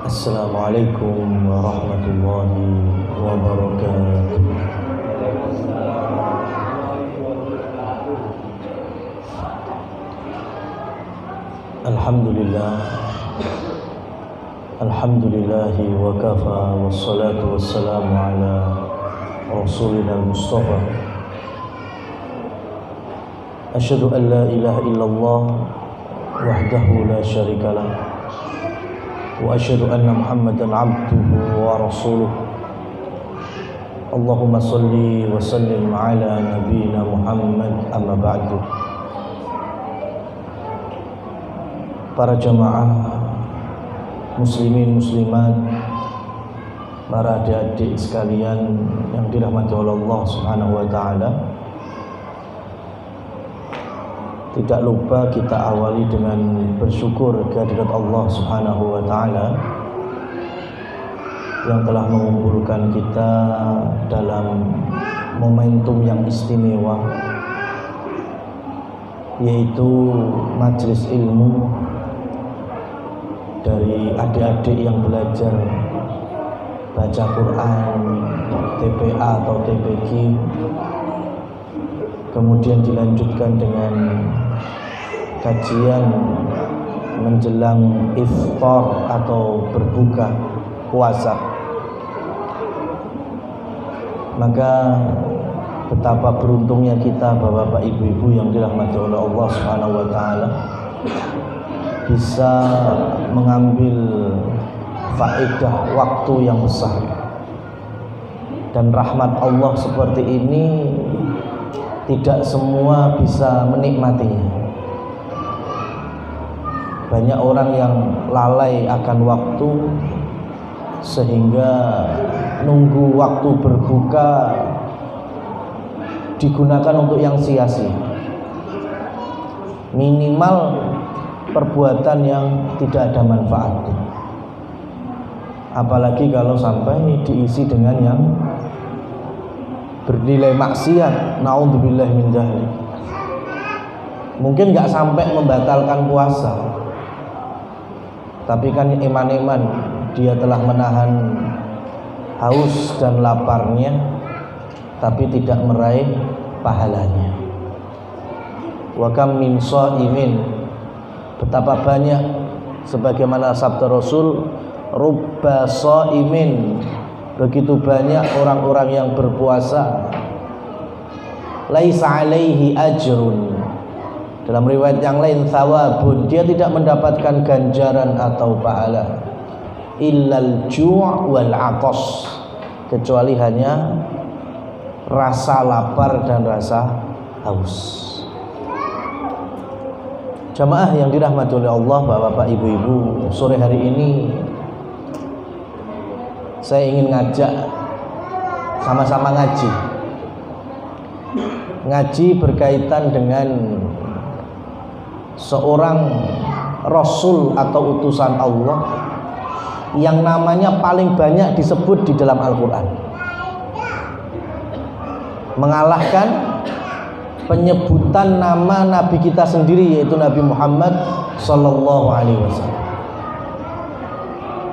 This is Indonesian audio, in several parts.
Assalamualaikum warahmatullahi wabarakatuh. Alhamdulillah, alhamdulillahi wa kafa, wassalatu wassalamu ala rasulina al-mustafa. Asyhadu an la ilaha illallah wahdahu la syarikalah, wa asyhadu anna Muhammadan abduhu wa rasuluh. Allahumma salli wa sallim ala nabiyyina Muhammad, amma ba'du. Para jamaah muslimin muslimat, para adik-adik sekalian yang dirahmati oleh Allah Subhanahu wa taala, tidak lupa kita awali dengan bersyukur kehadirat Allah Subhanahu wa taala yang telah mengumpulkan kita dalam momentum yang istimewa, yaitu majelis ilmu dari adik-adik yang belajar baca Quran, TPA atau TPQ, kemudian dilanjutkan dengan kajian menjelang iftar atau berbuka puasa. Maka betapa beruntungnya kita Bapak-bapak Ibu-ibu yang dirahmati oleh Allah Subhanahu wa taala bisa mengambil faedah waktu yang besar. Dan rahmat Allah seperti ini tidak semua bisa menikmatinya. Banyak orang yang lalai akan waktu sehingga nunggu waktu berbuka digunakan untuk yang sia-sia. Minimal perbuatan yang tidak ada manfaatnya. Apalagi kalau sampai diisi dengan yang bernilai maksiat, naudzubillah min dzalik. Mungkin nggak sampai membatalkan puasa, tapi kan iman-iman dia telah menahan haus dan laparnya, tapi tidak meraih pahalanya. Wa kam min shaimin, betapa banyak, sebagaimana sabda Rasul, rubba shaimin, begitu banyak orang-orang yang berpuasa, laisa alaihi ajrun, dalam riwayat yang lain thawabun, dia tidak mendapatkan ganjaran atau pahala, illal ju' wal 'atas, kecuali hanya rasa lapar dan rasa haus. Jamaah yang dirahmati oleh Allah, Bapak-bapak, Ibu-ibu, sore hari ini saya ingin ngajak sama-sama ngaji berkaitan dengan seorang Rasul atau utusan Allah yang namanya paling banyak disebut di dalam Al-Quran, mengalahkan penyebutan nama Nabi kita sendiri, yaitu Nabi Muhammad Sallallahu Alaihi Wasallam.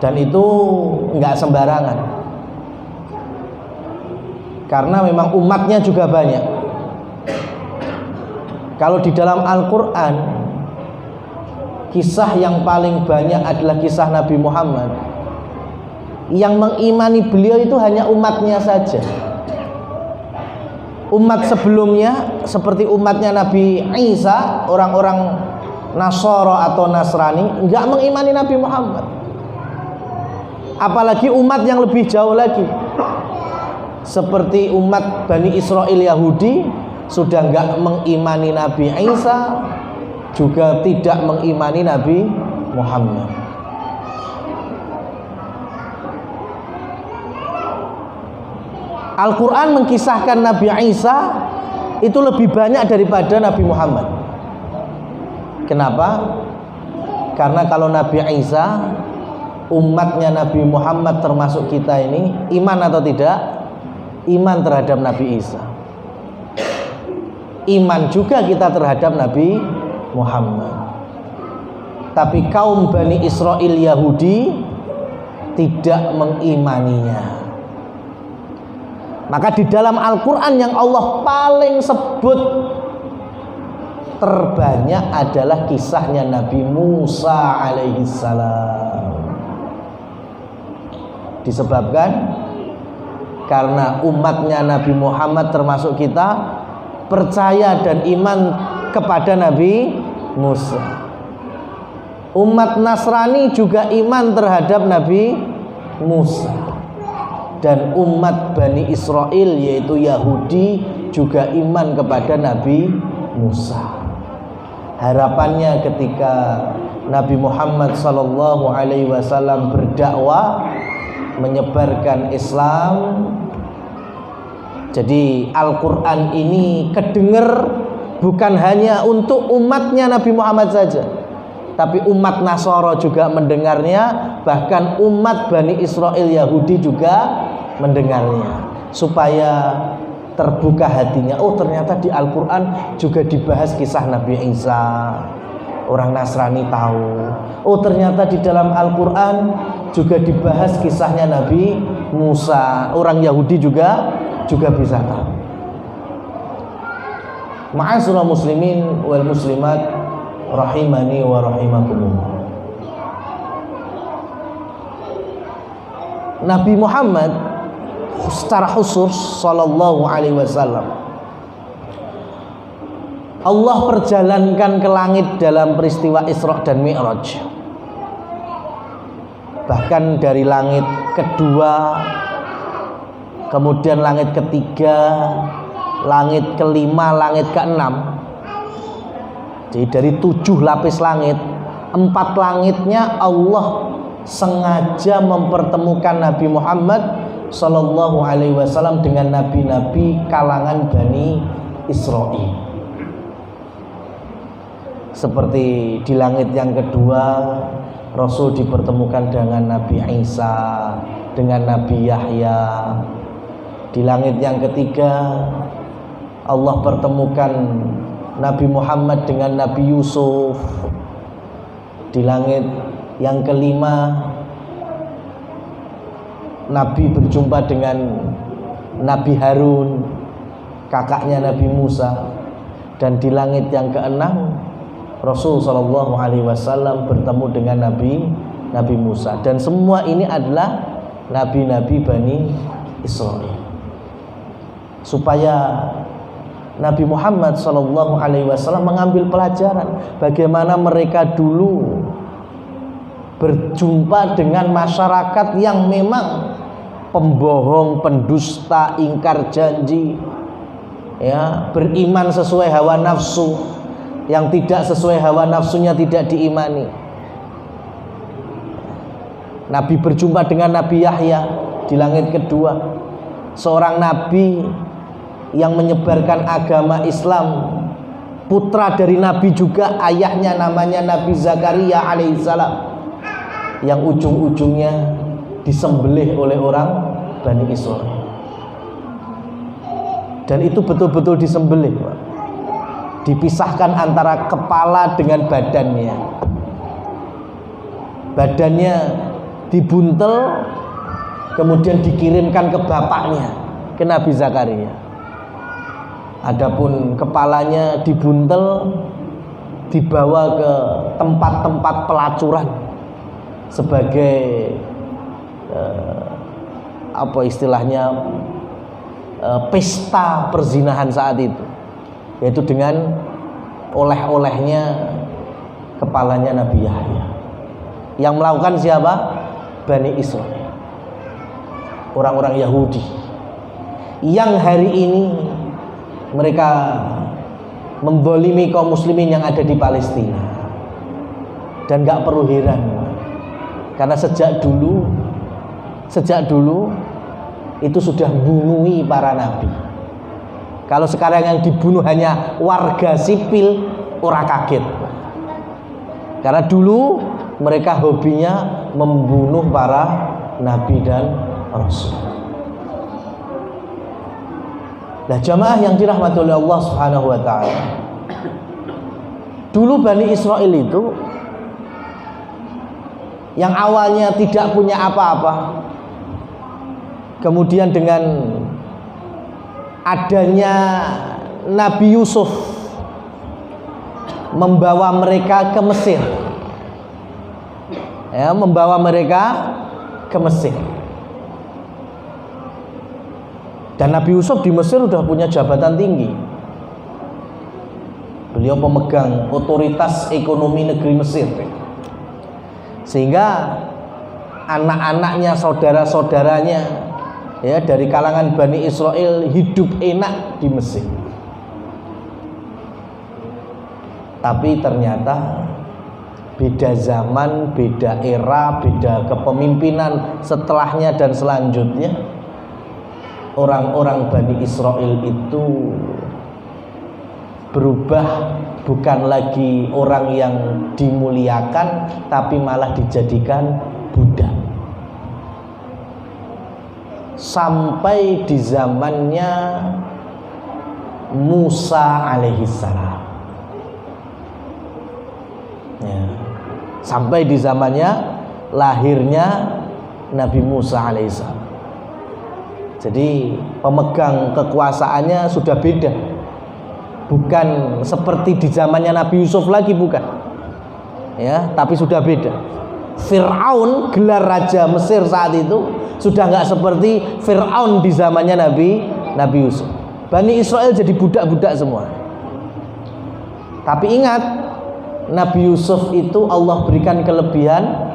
Dan itu nggak sembarangan, karena memang umatnya juga banyak. Kalau di dalam Al-Quran, kisah yang paling banyak adalah kisah Nabi Muhammad. Yang mengimani beliau itu hanya umatnya saja. Umat sebelumnya seperti umatnya Nabi Isa, orang-orang Nasara atau Nasrani, nggak mengimani Nabi Muhammad. Apalagi umat yang lebih jauh lagi, seperti umat Bani Israel Yahudi, sudah nggak mengimani Nabi Isa, juga tidak mengimani Nabi Muhammad. Al-Quran mengkisahkan Nabi Isa itu lebih banyak daripada Nabi Muhammad. Kenapa? Karena kalau Nabi Isa, umatnya Nabi Muhammad termasuk kita ini, iman atau tidak? Iman terhadap Nabi Isa. Iman juga kita terhadap Nabi Muhammad. Tapi kaum Bani Israel Yahudi tidak mengimaninya. Maka di dalam Al-Quran yang Allah paling sebut terbanyak adalah kisahnya Nabi Musa alaihissalam. Disebabkan karena umatnya Nabi Muhammad termasuk kita percaya dan iman kepada Nabi Musa. Umat Nasrani juga iman terhadap Nabi Musa. Dan umat Bani Israel yaitu Yahudi juga iman kepada Nabi Musa. Harapannya ketika Nabi Muhammad SAW berdakwah menyebarkan Islam, jadi Al-Quran ini kedenger bukan hanya untuk umatnya Nabi Muhammad saja, tapi umat Nasara juga mendengarnya, bahkan umat Bani Israel Yahudi juga mendengarnya, supaya terbuka hatinya. Oh, ternyata di Al-Quran juga dibahas kisah Nabi Isa. Orang Nasrani tahu. Oh, ternyata di dalam Al-Quran juga dibahas kisahnya Nabi Musa. Orang Yahudi juga bisa tahu. Ma'asyiral muslimin wal muslimat rahimani wa rahimakumullah. Nabi Muhammad secara khusus sallallahu alaihi wasallam Allah perjalankan ke langit dalam peristiwa Isra dan Mi'raj. Bahkan dari langit kedua, kemudian langit ketiga, langit kelima, langit keenam. Jadi dari 7 lapis langit, 4 langitnya Allah sengaja mempertemukan Nabi Muhammad Sallallahu Alaihi Wasallam dengan nabi-nabi kalangan Bani Israel. Seperti di langit yang kedua, Rasul dipertemukan dengan Nabi Isa, dengan Nabi Yahya. Di langit yang ketiga, Allah pertemukan Nabi Muhammad dengan Nabi Yusuf. Di langit yang kelima, Nabi berjumpa dengan Nabi Harun, kakaknya Nabi Musa. Dan di langit yang keenam, Rasul Shallallahu Alaihi Wasallam bertemu dengan Nabi Musa. Dan semua ini adalah nabi-nabi Bani Israel. Supaya Nabi Muhammad Shallallahu Alaihi Wasallam mengambil pelajaran bagaimana mereka dulu berjumpa dengan masyarakat yang memang pembohong, pendusta, ingkar janji, ya, beriman sesuai hawa nafsu, yang tidak sesuai hawa nafsunya tidak diimani. Nabi berjumpa dengan Nabi Yahya di langit kedua, seorang nabi yang menyebarkan agama Islam, putra dari Nabi juga, ayahnya namanya Nabi Zakaria alaihissalam, yang ujung-ujungnya disembelih oleh orang Bani Israel. Dan itu betul-betul disembelih, Pak. Dipisahkan antara kepala dengan badannya. Badannya dibuntel, kemudian dikirimkan ke bapaknya, ke Nabi Zakaria. Adapun kepalanya dibuntel, dibawa ke tempat-tempat pelacuran sebagai apa istilahnya, pesta perzinahan saat itu, yaitu dengan oleh-olehnya kepalanya Nabi Yahya. Yang melakukan siapa? Bani Israel, orang-orang Yahudi yang hari ini mereka mendolimi kaum muslimin yang ada di Palestina. Dan gak perlu heran, karena sejak dulu itu sudah bunuhi para nabi. Kalau sekarang yang dibunuh hanya warga sipil, ora kaget. Karena dulu mereka hobinya membunuh para nabi dan rasul. Nah, jamaah yang dirahmati oleh Allah Subhanahu wa taala. Dulu Bani Israel itu yang awalnya tidak punya apa-apa, kemudian dengan adanya Nabi Yusuf membawa mereka ke Mesir, ya, membawa mereka ke Mesir. Dan Nabi Yusuf di Mesir sudah punya jabatan tinggi. Beliau pemegang otoritas ekonomi negeri Mesir, sehingga anak-anaknya, saudara-saudaranya, ya, dari kalangan Bani Israel hidup enak di Mesir. Tapi ternyata beda zaman, beda era, beda kepemimpinan setelahnya dan selanjutnya. Orang-orang Bani Israel itu berubah, bukan lagi orang yang dimuliakan, tapi malah dijadikan budak. Sampai di zamannya Musa alaihissalam, ya, sampai di zamannya lahirnya Nabi Musa alaihissalam. Jadi pemegang kekuasaannya sudah beda, bukan seperti di zamannya Nabi Yusuf lagi, bukan, ya, tapi sudah beda. Fir'aun, gelar raja Mesir saat itu, sudah nggak seperti Fir'aun di zamannya Nabi Yusuf. Bani Israel jadi budak-budak semua. Tapi ingat, Nabi Yusuf itu Allah berikan kelebihan,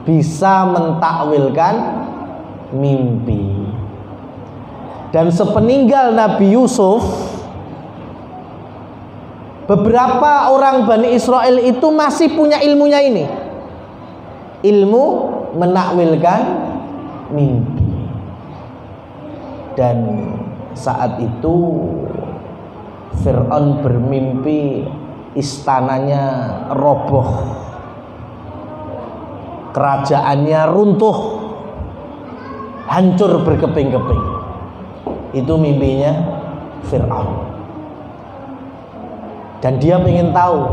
bisa mentakwilkan mimpi. Dan sepeninggal Nabi Yusuf, beberapa orang Bani Israel itu masih punya ilmunya ini, ilmu menakwilkan mimpi. Dan saat itu Fir'aun bermimpi istananya roboh, kerajaannya runtuh, hancur berkeping-keping. Itu mimpinya Fir'aun. Dan dia ingin tahu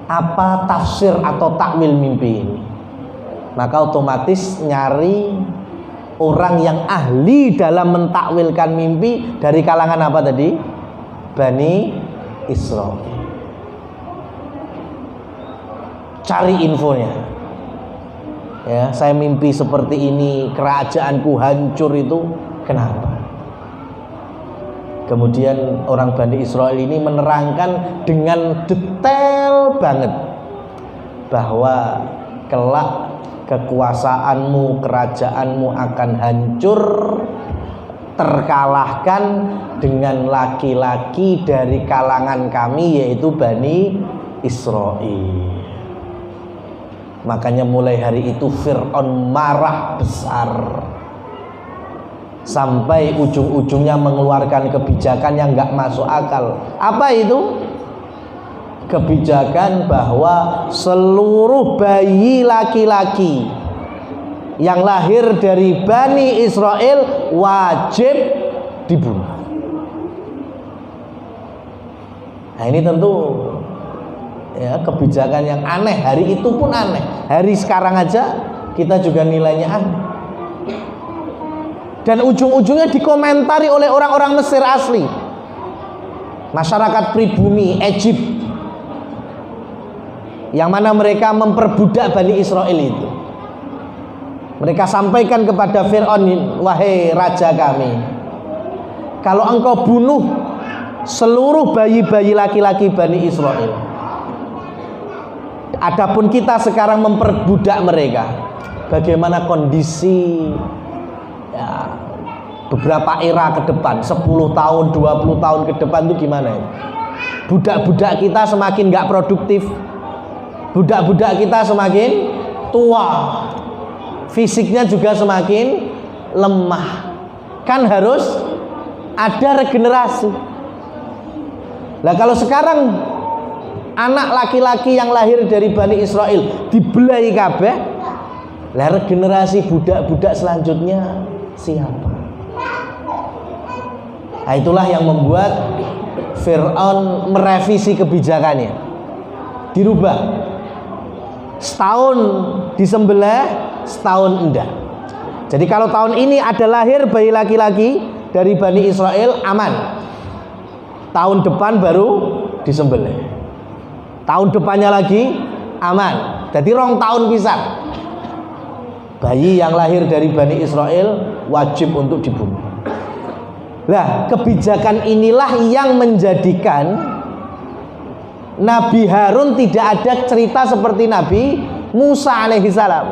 apa tafsir atau takwil mimpi ini. Maka otomatis nyari orang yang ahli dalam mentakwilkan mimpi dari kalangan apa tadi? Bani Israel. Cari infonya. Ya, saya mimpi seperti ini, kerajaanku hancur, itu kenapa? Kemudian orang Bani Israel ini menerangkan dengan detail banget bahwa kelak kekuasaanmu, kerajaanmu akan hancur, terkalahkan dengan laki-laki dari kalangan kami, yaitu Bani Israel. Makanya mulai hari itu Fir'aun marah besar, sampai ujung-ujungnya mengeluarkan kebijakan yang nggak masuk akal. Apa itu? Kebijakan bahwa seluruh bayi laki-laki yang lahir dari Bani Israel wajib dibunuh. Nah, ini tentu, ya, kebijakan yang aneh. Hari itu pun aneh. Hari sekarang aja kita juga nilainya aneh. Dan ujung-ujungnya dikomentari oleh orang-orang Mesir asli, masyarakat pribumi Egypt, yang mana mereka memperbudak Bani Israel itu. Mereka sampaikan kepada Fir'aun, wahai raja kami, kalau engkau bunuh seluruh bayi-bayi laki-laki Bani Israel, adapun kita sekarang memperbudak mereka, bagaimana kondisi, ya, beberapa era ke depan, 10 tahun, 20 tahun ke depan itu gimana ya? Budak-budak kita semakin gak produktif, budak-budak kita semakin tua, fisiknya juga semakin lemah. Kan harus ada regenerasi. Nah, kalau sekarang anak laki-laki yang lahir dari Bani Israel dibelai kabeh, lah regenerasi budak-budak selanjutnya siapa? Nah, itulah yang membuat Fir'aun merevisi kebijakannya, dirubah. setahun disembelih, setahun enggak. Jadi kalau tahun ini ada lahir bayi laki-laki dari Bani Israel, aman. Tahun depan baru disembelih. Tahun depannya lagi aman. Jadi 2 tahun pisah. Bayi yang lahir dari Bani Israel wajib untuk dibunuh. Nah, kebijakan inilah yang menjadikan Nabi Harun tidak ada cerita seperti Nabi Musa alaihissalam.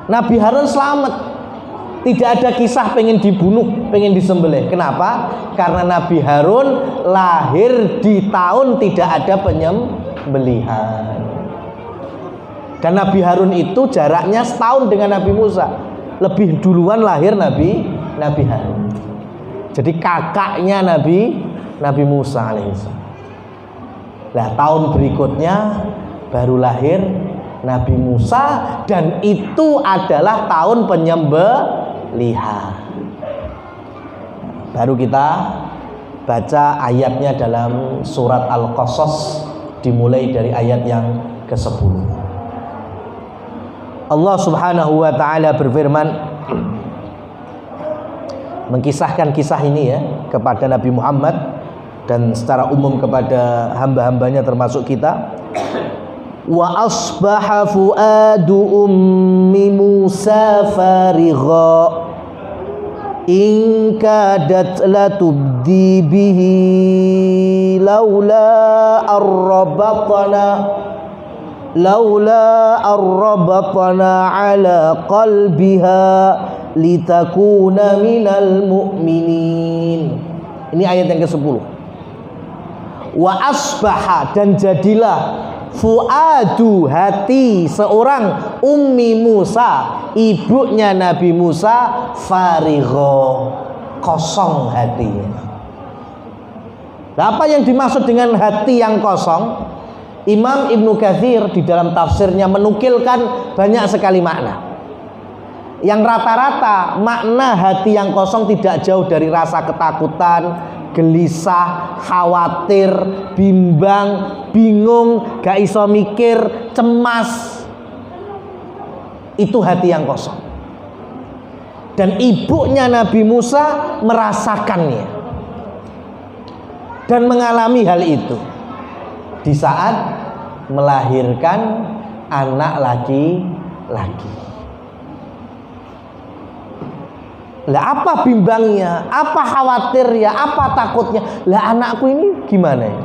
Nabi Harun selamat, tidak ada kisah pengen dibunuh, pengen disembelih. Kenapa? Karena Nabi Harun lahir di tahun tidak ada penyembelihan. Dan Nabi Harun itu jaraknya setahun dengan Nabi Musa. Lebih duluan lahir Nabi Harun. Jadi kakaknya Nabi Musa alaihissalam. Nah, tahun berikutnya baru lahir Nabi Musa, dan itu adalah tahun penyembelihan. Baru kita baca ayatnya dalam surat Al-Qasas, dimulai dari ayat yang ke-10. Allah Subhanahu wa taala berfirman, mengkisahkan kisah ini ya kepada Nabi Muhammad dan secara umum kepada hamba-hambanya termasuk kita. Wa asbaha fuadu ummi Musa farigha in kadat latubdi bihi laula arrabatna ala qalbiha litakuna minal mu'minin. Ini ayat yang ke-10. Wa asbaha, dan jadilah fuadu, hati seorang ummi Musa, ibunya Nabi Musa, farigho, kosong hatinya. Nah, apa yang dimaksud dengan hati yang kosong? Imam Ibnu Katsir di dalam tafsirnya menukilkan banyak sekali makna. Yang rata-rata makna hati yang kosong tidak jauh dari rasa ketakutan, gelisah, khawatir, bimbang, bingung, gak iso mikir, cemas. Itu hati yang kosong. Dan ibunya Nabi Musa merasakannya dan mengalami hal itu di saat melahirkan anak laki-laki. Lah, apa bimbangnya, apa khawatirnya, apa takutnya? Lah, anakku ini gimana ya?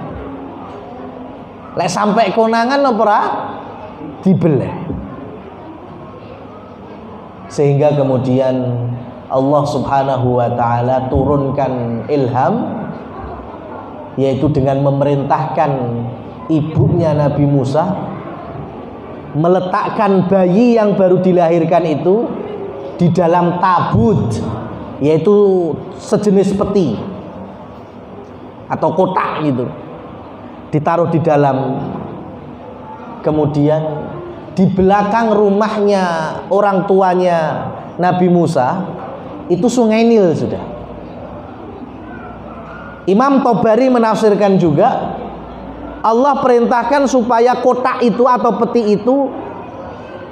Lek sampai konangan apa dibeleh. Sehingga kemudian Allah Subhanahu wa taala turunkan ilham, yaitu dengan memerintahkan ibunya Nabi Musa meletakkan bayi yang baru dilahirkan itu di dalam tabut, yaitu sejenis peti atau kotak gitu, ditaruh di dalam. Kemudian di belakang rumahnya orang tuanya Nabi Musa itu Sungai Nil sudah. Imam Tobari menafsirkan juga, Allah perintahkan supaya kotak itu atau peti itu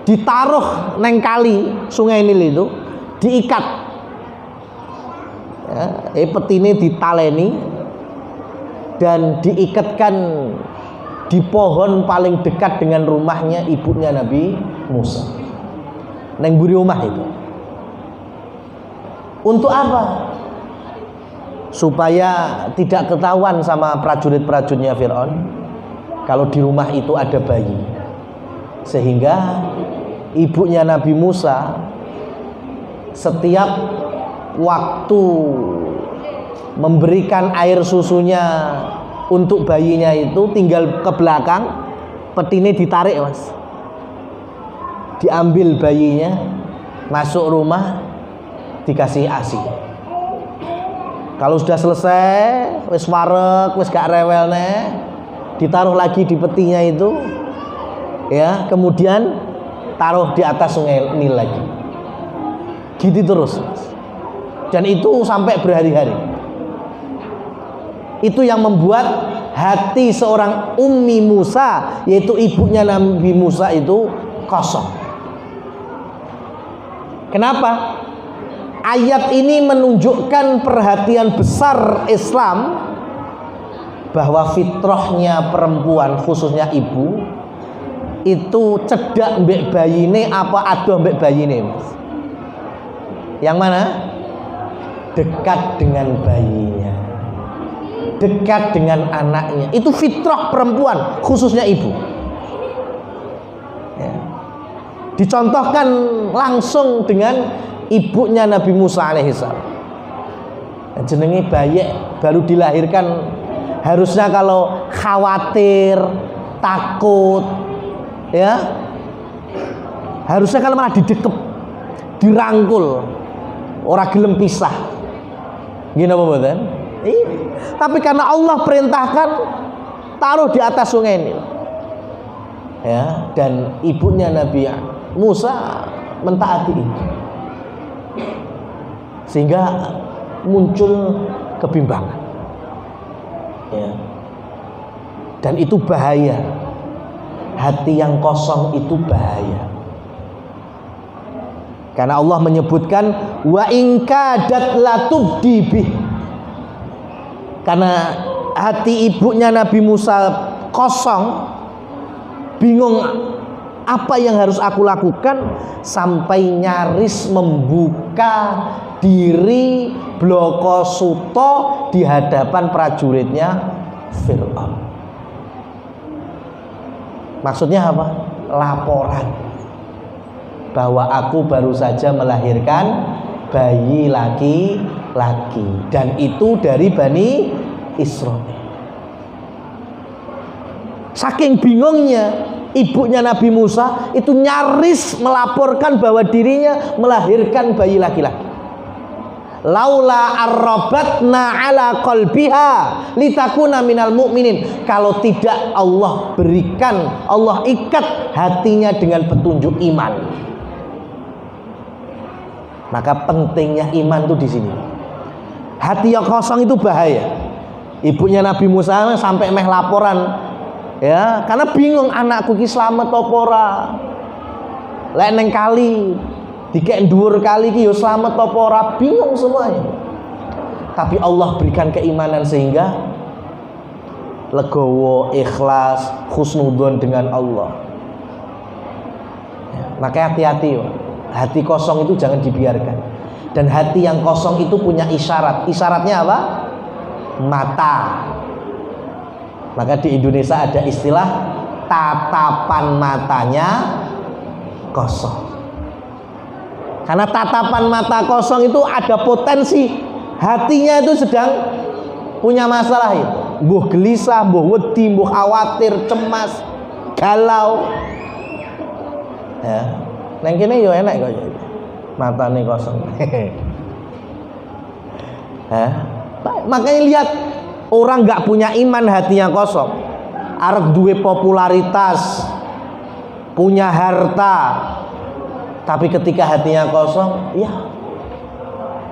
ditaruh neng kali Sungai Nil itu, diikat ya, peti ini ditaleni dan diikatkan di pohon paling dekat dengan rumahnya ibunya Nabi Musa, neng buri rumah itu. Untuk apa? Supaya tidak ketahuan sama prajurit-prajuritnya Fir'aun kalau di rumah itu ada bayi. Sehingga ibunya Nabi Musa setiap waktu memberikan air susunya untuk bayinya itu tinggal ke belakang, petine ditarik mas, diambil bayinya, masuk rumah, dikasih ASI. Kalau sudah selesai, wis warek, wis gak rewel nih, ditaruh lagi di petinya itu, ya, kemudian taruh di atas Sungai Nil lagi. Gitu terus. Dan itu sampai berhari-hari. Itu yang membuat hati seorang Ummi Musa, yaitu ibunya Nabi Musa, itu kosong. Kenapa? Ayat ini menunjukkan perhatian besar Islam bahwa fitrahnya perempuan, khususnya ibu, itu cedak mbek bayine apa adoh mbek bayine, Mas? Yang mana? Dekat dengan bayinya, dekat dengan anaknya. Itu fitrah perempuan, khususnya ibu ya. Dicontohkan langsung dengan ibunya Nabi Musa alaihissalam. Jenenge bayi baru dilahirkan, harusnya kalau khawatir, takut ya, harusnya kalau malah didekep, dirangkul, ora gelem pisah. Gini apa mboten? Tapi karena Allah perintahkan, taruh di atas sungai Nil. Ya, dan ibunya Nabi Musa mentaati itu. Sehingga muncul kebimbangan. Ya. Dan itu bahaya. Hati yang kosong itu bahaya. Karena Allah menyebutkan wa in kadat latubdi bih. Karena hati ibunya Nabi Musa kosong, bingung apa yang harus aku lakukan, sampai nyaris membuka diri bloko suto di hadapan prajuritnya Fir'aun. Maksudnya apa? Laporan bahwa aku baru saja melahirkan bayi laki-laki, dan itu dari Bani Israil. Saking bingungnya ibunya Nabi Musa itu nyaris melaporkan bahwa dirinya melahirkan bayi laki-laki. Laula arrabatna ala qalbiha litakuna minal mu'minin. Kalau tidak Allah berikan, Allah ikat hatinya dengan petunjuk iman. Maka pentingnya iman itu di sini. Hati yang kosong itu bahaya. Ibunya Nabi Musa sampai meh laporan, ya, karena bingung anakku ki slamet apa ora. Lek neng kali dikek dhuwur kali ki yo slamet apa ora, bingung semuanya. Tapi Allah berikan keimanan sehingga legowo, ikhlas, husnudzon dengan Allah. Ya, maka hati-hati yo. Hati kosong itu jangan dibiarkan. Dan hati yang kosong itu punya isyarat. Isyaratnya apa? Mata. Maka di Indonesia ada istilah tatapan matanya kosong. Karena tatapan mata kosong itu ada potensi hatinya itu sedang punya masalah itu. Mbuh gelisah, mbuh wedi, mbuh khawatir, cemas, galau. Ya. Neng kene yo enak kok matane kosong. Makanya lihat orang nggak punya iman, hatinya kosong, arep duwe popularitas, punya harta, tapi ketika hatinya kosong, ya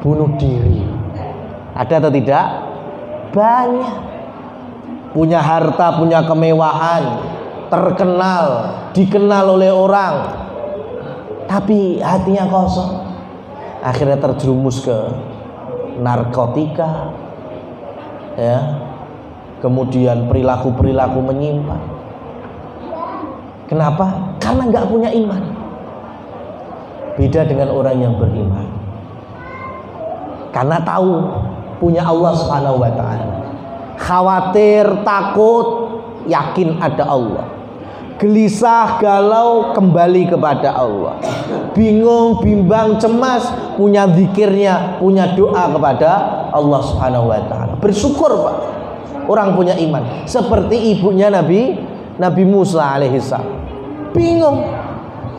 bunuh diri. Ada atau tidak? Banyak. Punya harta, punya kemewahan, terkenal, dikenal oleh orang, tapi hatinya kosong, akhirnya terjerumus ke narkotika, ya, kemudian perilaku-perilaku menyimpang. Kenapa? Karena nggak punya iman. Beda dengan orang yang beriman, karena tahu punya Allah Subhanahu wa ta'ala. Khawatir, takut, yakin ada Allah. Gelisah, galau, kembali kepada Allah. Bingung, bimbang, cemas, punya zikirnya, punya doa kepada Allah Subhanahu wa ta'ala. Bersyukur, Pak, orang punya iman. Seperti ibunya Nabi Musa alaihissalam. Bingung,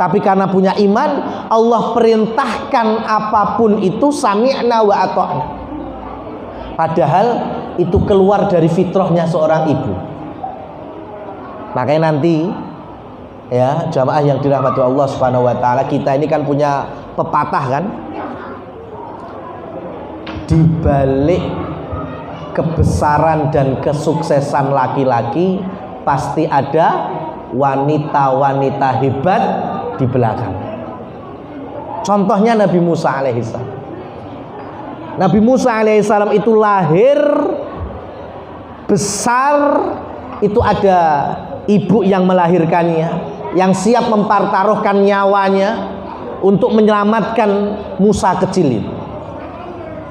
tapi karena punya iman, Allah perintahkan apapun itu sami'na wa ata'na. Padahal itu keluar dari fitrahnya seorang ibu. Makanya nanti, ya, jamaah yang dirahmati Allah Subhanahu wa ta'ala, kita ini kan punya pepatah kan, di balik kebesaran dan kesuksesan laki-laki pasti ada wanita-wanita hebat di belakang. Contohnya Nabi Musa alaihissalam. Nabi Musa alaihissalam itu lahir besar, itu ada ibu yang melahirkannya, yang siap mempertaruhkan nyawanya untuk menyelamatkan Musa kecil itu.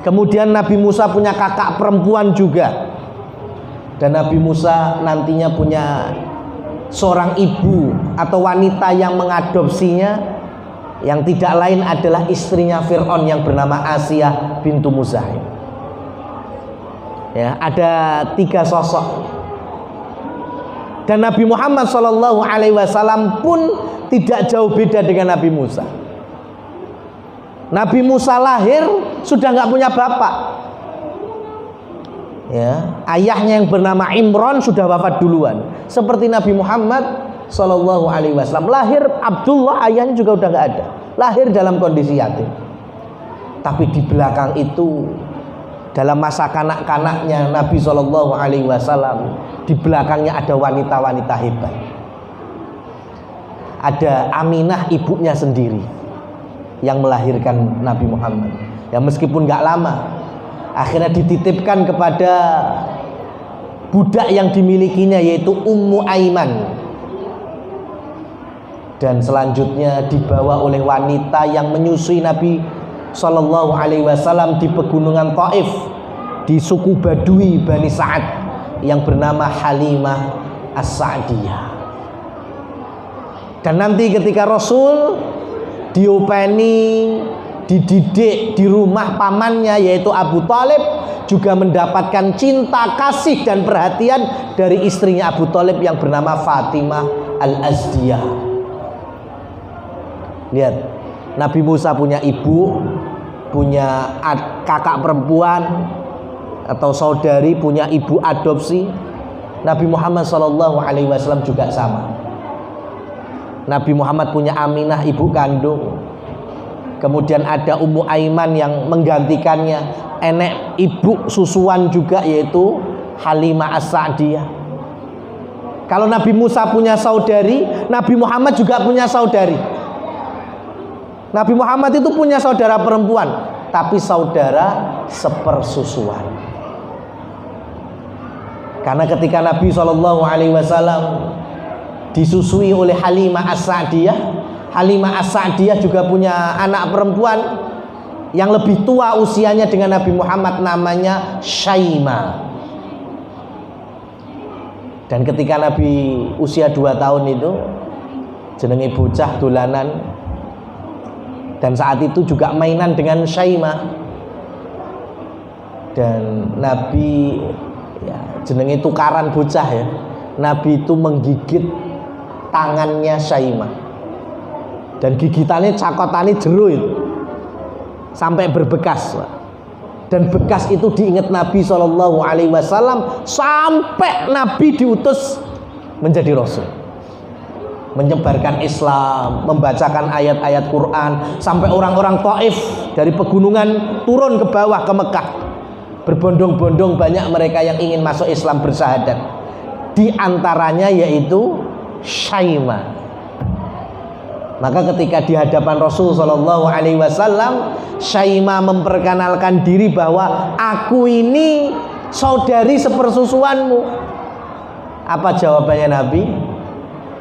Kemudian Nabi Musa punya kakak perempuan juga, dan Nabi Musa nantinya punya seorang ibu atau wanita yang mengadopsinya, yang tidak lain adalah istrinya Fir'aun yang bernama Asiyah bintu Muzahim. Ya, ada 3 sosok. Dan Nabi Muhammad SAW pun tidak jauh beda dengan Nabi Musa. Nabi Musa lahir sudah nggak punya bapak. Ya, ayahnya yang bernama Imran sudah wafat duluan. Seperti Nabi Muhammad SAW lahir, Abdullah ayahnya juga udah nggak ada. Lahir dalam kondisi yatim. Tapi di belakang itu, dalam masa kanak-kanaknya Nabi SAW, di belakangnya ada wanita-wanita hebat. Ada Aminah ibunya sendiri yang melahirkan Nabi Muhammad. Ya meskipun nggak lama, akhirnya dititipkan kepada budak yang dimilikinya, yaitu Ummu Aiman. Dan selanjutnya dibawa oleh wanita yang menyusui Nabi SAW di pegunungan Taif, di suku Badui Bani Sa'ad yang bernama Halimah As-Sa'diyah. Dan nanti ketika Rasul diopeni, dididik di rumah pamannya yaitu Abu Thalib, juga mendapatkan cinta, kasih dan perhatian dari istrinya Abu Thalib yang bernama Fatimah Al-Azdiyah. Lihat, Nabi Musa punya ibu, punya kakak perempuan atau saudari, punya ibu adopsi. Nabi Muhammad SAW juga sama. Nabi Muhammad punya Aminah ibu kandung. Kemudian ada Ummu Aiman yang menggantikannya, enek ibu susuan juga yaitu Halimah As-Sa'diyah. Kalau Nabi Musa punya saudari, Nabi Muhammad juga punya saudari. Nabi Muhammad itu punya saudara perempuan, tapi saudara sepersusuan. Karena ketika Nabi SAW disusui oleh Halimah As-Sa'diyah, Halimah As-Sa'diyah juga punya anak perempuan yang lebih tua usianya dengan Nabi Muhammad, namanya Syaimah. Dan ketika Nabi usia 2 tahun itu, jenenge bocah dolanan, dan saat itu juga mainan dengan Syaimah. Dan Nabi, ya, jenenge tukaran bocah ya, Nabi itu menggigit tangannya Syaimah, dan gigitannya cakotannya jero itu sampai berbekas. Dan bekas itu diingat Nabi SAW sampai Nabi diutus menjadi Rasul, menyebarkan Islam, membacakan ayat-ayat Quran, sampai orang-orang Taif dari pegunungan turun ke bawah ke Mekah, berbondong-bondong banyak mereka yang ingin masuk Islam bersyahadat. Di antaranya yaitu Syaimah. Maka ketika di hadapan Rasul SAW, Syaimah memperkenalkan diri bahwa aku ini saudari sepersusuanmu. Apa jawabannya Nabi?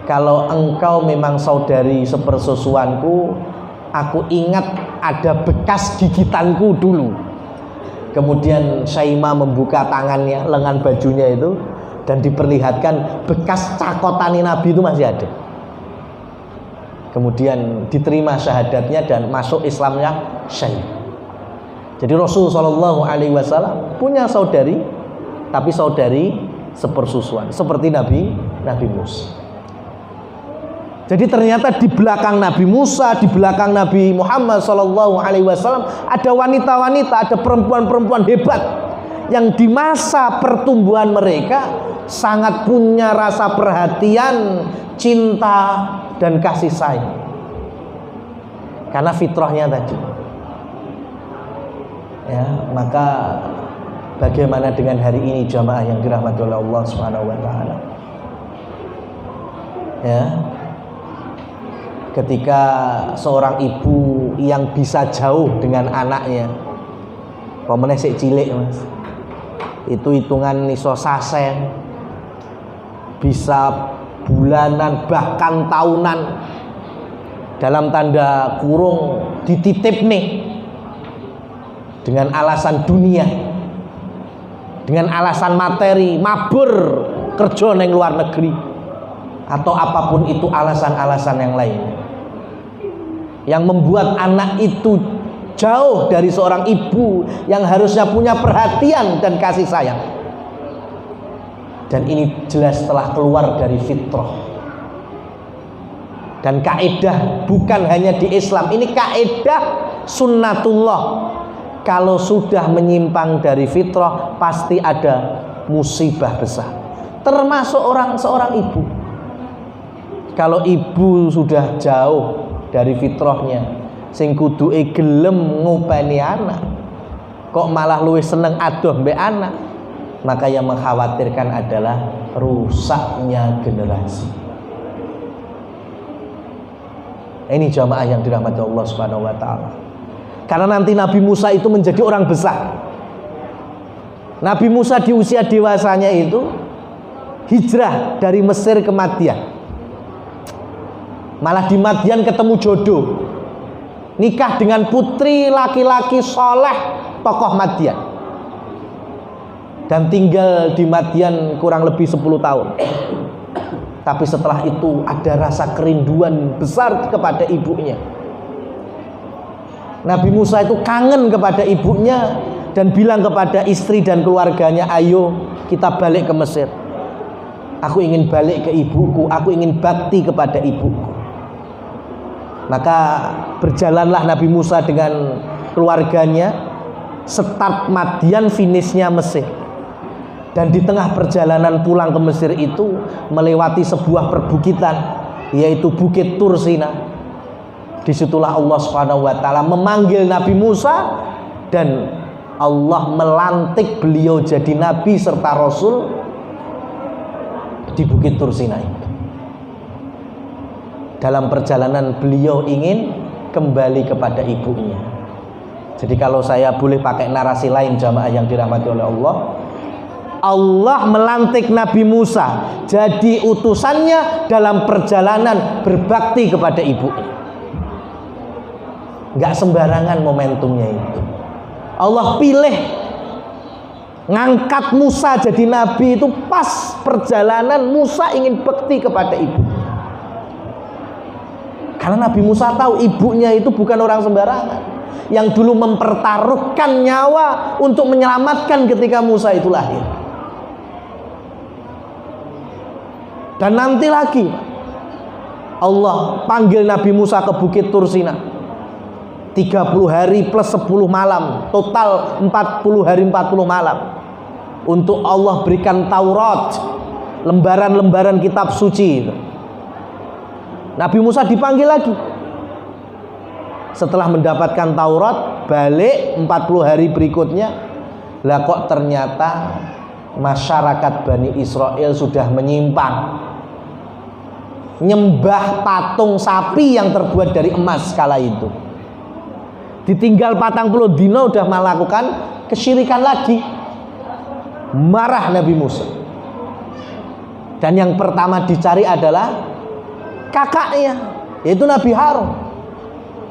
Kalau engkau memang saudari sepersusuanku, aku ingat ada bekas gigitanku dulu. Kemudian Syaimah membuka tangannya, lengan bajunya itu, dan diperlihatkan bekas cakotan Nabi itu masih ada. Kemudian diterima syahadatnya dan masuk Islamnya Syaimah. Jadi Rasul SAW punya saudari, tapi saudari sepersusuan seperti Nabi Musa. Jadi ternyata di belakang Nabi Musa, di belakang Nabi Muhammad SAW ada wanita-wanita, ada perempuan-perempuan hebat yang di masa pertumbuhan mereka sangat punya rasa perhatian, cinta dan kasih sayang. Karena fitrahnya tadi. Ya, maka Bagaimana dengan hari ini jamaah yang dirahmati oleh Allah Subhanahu wa taala? Ya. Ketika seorang ibu yang bisa jauh dengan anaknya, pemene sik cilik Mas, itu hitungan iso sasen, bisa bulanan bahkan tahunan, dalam tanda kurung dititip nih dengan alasan dunia, dengan alasan materi, mabur kerja neng luar negeri, atau apapun itu alasan-alasan yang lain yang membuat anak itu jauh dari seorang ibu yang harusnya punya perhatian dan kasih sayang. Dan ini jelas telah keluar dari fitrah. Dan kaidah bukan hanya di Islam, ini kaidah sunnatullah. Kalau sudah menyimpang dari fitrah, pasti ada musibah besar. Termasuk seorang ibu. Kalau ibu sudah jauh dari fitrahnya, sing kuduke gelem ngopeni anak, kok malah luwih seneng adoh mbek anak, maka yang mengkhawatirkan adalah rusaknya generasi. Ini jamaah yang dirahmati Allah Subhanahu wa taala. Karena nanti Nabi Musa itu menjadi orang besar. Nabi Musa di usia dewasanya itu hijrah dari Mesir ke Madian. Malah di Madian ketemu jodoh, nikah dengan putri laki-laki soleh tokoh Madian, dan tinggal di Madian kurang lebih 10 tahun. Tapi setelah itu ada rasa kerinduan besar kepada ibunya. Nabi Musa itu kangen kepada ibunya dan bilang kepada istri dan keluarganya, ayo kita balik ke Mesir. Aku ingin balik ke ibuku, aku ingin bakti kepada ibuku. Maka berjalanlah Nabi Musa dengan keluarganya, start Madian, finishnya Mesir. Dan di tengah perjalanan pulang ke Mesir itu melewati sebuah perbukitan, yaitu Bukit Tursina. Disitulah Allah Subhanahu wa taala memanggil Nabi Musa, dan Allah melantik beliau jadi nabi serta rasul di Bukit Tursina itu. Dalam perjalanan beliau ingin kembali kepada ibunya. Jadi kalau saya boleh pakai narasi lain jamaah yang dirahmati oleh Allah, Allah melantik Nabi Musa jadi utusannya dalam perjalanan berbakti kepada ibunya. Gak sembarangan momentumnya itu. Allah pilih ngangkat Musa jadi nabi itu pas perjalanan Musa ingin bakti kepada ibu. Karena Nabi Musa tahu ibunya itu bukan orang sembarangan, yang dulu mempertaruhkan nyawa untuk menyelamatkan ketika Musa itu lahir. Dan nanti lagi Allah panggil Nabi Musa ke Bukit Tursina, 30 hari plus 10 malam, total 40 hari 40 malam, untuk Allah berikan Taurat, lembaran-lembaran kitab suci itu. Nabi Musa dipanggil lagi. Setelah mendapatkan Taurat, balik 40 hari berikutnya. Lah kok ternyata masyarakat Bani Israel sudah menyimpang, nyembah patung sapi yang terbuat dari emas kala itu. Ditinggal 40 dino udah melakukan kesyirikan lagi. Marah Nabi Musa. Dan yang pertama dicari adalah kakaknya, yaitu Nabi Harun.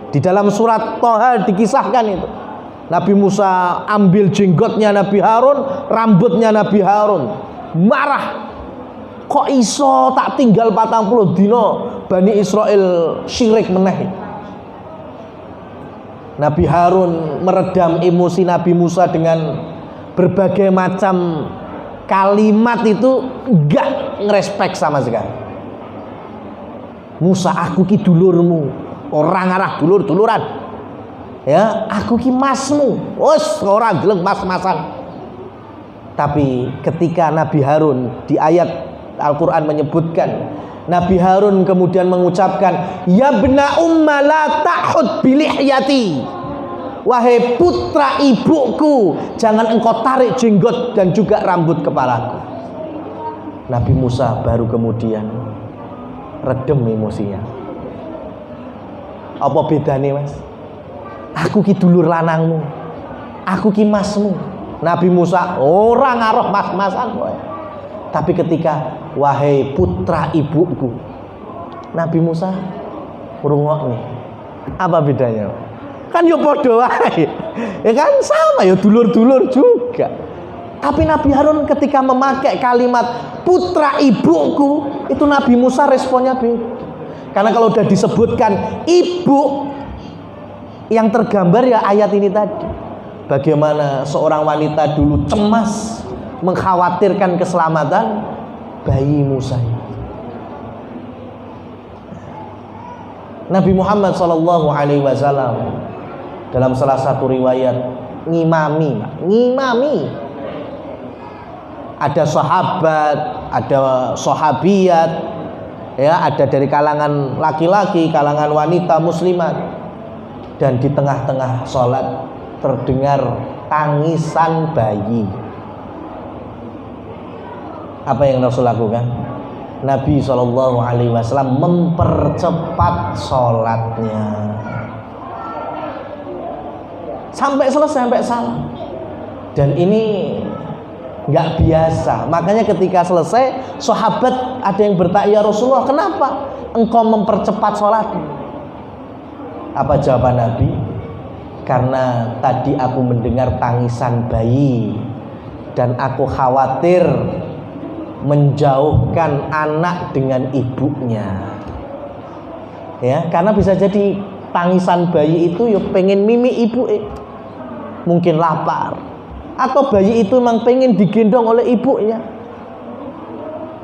Di dalam surat Thaha dikisahkan itu. Nabi Musa ambil jenggotnya Nabi Harun, rambutnya Nabi Harun. Marah. Kok iso tak tinggal 40 dino Bani Israel syirik meneh. Nabi Harun meredam emosi Nabi Musa dengan berbagai macam kalimat itu, enggak ngerespek sama sekali. Musa, aku ki dulurmu, orang arah dulur-duluran. Ya, aku ki masmu. Wes ora deleng mas-masan. Tapi ketika Nabi Harun di ayat Al-Qur'an menyebutkan, Nabi Harun kemudian mengucapkan, ya bna umma la ta'hud bilihyati. wahai putra ibuku, jangan engkau tarik jenggot dan juga rambut kepalaku. Nabi Musa baru kemudian redem emosinya. Apa bedanya mas? Aku ki dulur lanangmu, aku ki masmu. Nabi Musa orang ngaruh mas-masan boy. Tapi ketika wahai putra ibuku, Nabi Musa rungokne. Apa bedanya? Kan yo padha wae. Ya kan sama ya dulur-dulur juga. Tapi Nabi Harun ketika memakai kalimat putra ibuku, itu Nabi Musa responnya beda. Karena kalau sudah disebutkan ibu, yang tergambar ya ayat ini tadi. Bagaimana seorang wanita dulu cemas mengkhawatirkan keselamatan bayi Musa. Nabi Muhammad SAW dalam salah satu riwayat ngimami. Ada sahabat, ada sahabiat, ya, ada dari kalangan laki-laki, kalangan wanita muslimat, dan di tengah-tengah sholat terdengar tangisan bayi. Apa yang Rasul lakukan? Nabi SAW mempercepat sholatnya sampai selesai, sampai salam. Dan ini nggak biasa. Makanya ketika selesai, sahabat ada yang bertanya, Rasulullah, kenapa engkau mempercepat sholatmu? Apa jawaban Nabi? Karena tadi aku mendengar tangisan bayi dan aku khawatir menjauhkan anak dengan ibunya. Ya, karena bisa jadi tangisan bayi itu ya pengen mimi ibu, mungkin lapar, atau bayi itu memang pengen digendong oleh ibunya.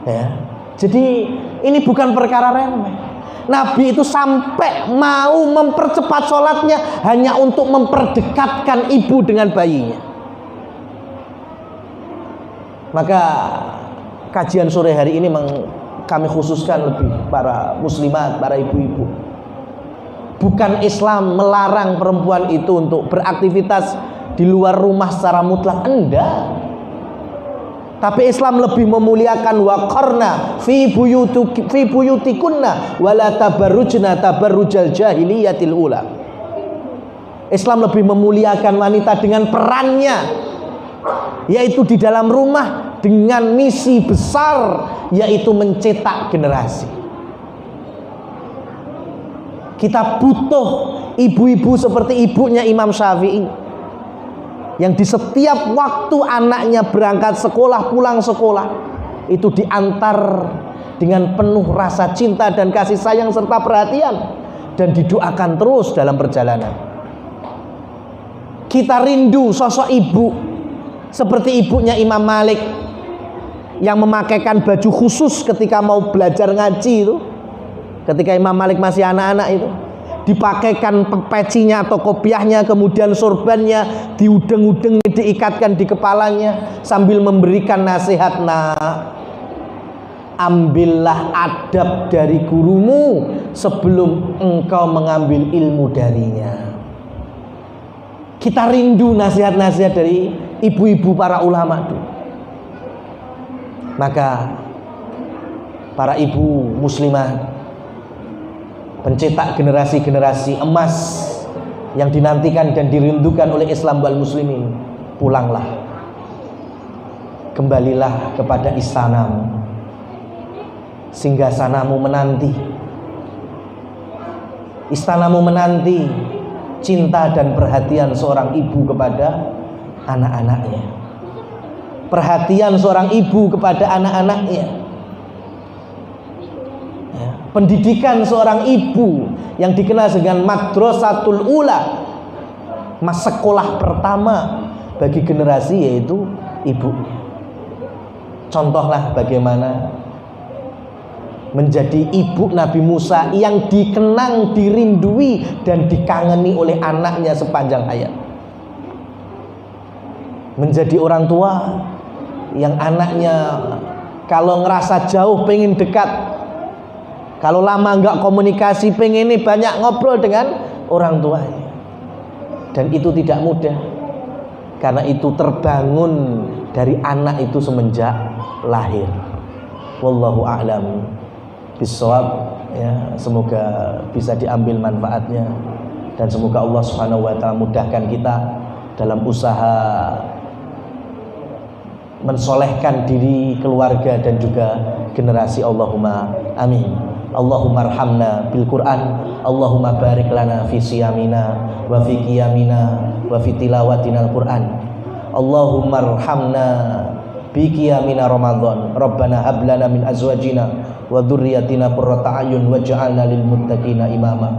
Ya, jadi ini bukan perkara remeh. Nabi itu sampai mau mempercepat sholatnya hanya untuk memperdekatkan ibu dengan bayinya. Maka kajian sore hari ini kami khususkan lebih para muslimat, para ibu-ibu. Bukan Islam melarang perempuan itu untuk beraktivitas di luar rumah secara mutlak, enggak. Tapi Islam lebih memuliakan waqarna fi buyutikunna wala tabarrujna tabarrujal jahiliyatil ula. Islam lebih memuliakan wanita dengan perannya, yaitu di dalam rumah dengan misi besar, yaitu mencetak generasi. Kita butuh ibu-ibu seperti ibunya Imam Syafi'i, yang di setiap waktu anaknya berangkat sekolah, pulang sekolah, itu diantar dengan penuh rasa cinta dan kasih sayang serta perhatian, dan didoakan terus dalam perjalanan. Kita rindu sosok ibu seperti ibunya Imam Malik, yang memakaikan baju khusus ketika mau belajar ngaji itu. Ketika Imam Malik masih anak-anak itu, dipakaikan pecinya atau kopiahnya, kemudian sorbannya diudeng-udeng, diikatkan di kepalanya sambil memberikan nasihat, nak, ambillah adab dari gurumu sebelum engkau mengambil ilmu darinya. Kita rindu nasihat-nasihat dari ibu-ibu para ulama dulu. Maka para ibu muslimah, pencetak generasi-generasi emas yang dinantikan dan dirindukan oleh Islam wal muslimin, pulanglah, kembalilah kepada istanamu, singgasanamu menanti. Istanamu menanti cinta dan perhatian seorang ibu kepada anak-anaknya, perhatian seorang ibu kepada anak-anaknya, pendidikan seorang ibu yang dikenal dengan madrasatul ula, mas sekolah pertama bagi generasi, yaitu ibunya. Contohlah bagaimana menjadi ibu Nabi Musa yang dikenang, dirindui dan dikangeni oleh anaknya sepanjang hayat. Menjadi orang tua yang anaknya kalau ngerasa jauh pengen dekat, kalau lama nggak komunikasi pengen banyak ngobrol dengan orang tuanya. dan itu tidak mudah, karena itu terbangun dari anak itu semenjak lahir. Wallahu a'lam bishawab. Ya, semoga bisa diambil manfaatnya, dan semoga Allah Subhanahu wa taala mudahkan kita dalam usaha mensolehkan diri, keluarga, dan juga generasi. Allahumma amin. Allahumma arhamna bil Quran. Allahumma barik lana fi siyamina wa fi qiyamina wa fi tilawatina al Quran. Allahumma arhamna bi qiyamina Ramadan. Rabbana hab lana min azwajina wa dzurriyyatina qurrata a'yun waj'alna lil muttaqina imama.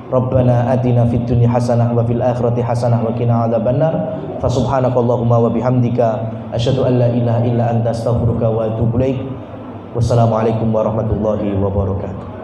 Rabbana atina fid dunya hasanah wa fil akhirati hasanah wa qina adzabannar. Fa subhanakallahumma wa bihamdika asyhadu an la ilaha illa anta astaghfiruka wa atubu ilaik. Wassalamualaikum warahmatullahi wabarakatuh.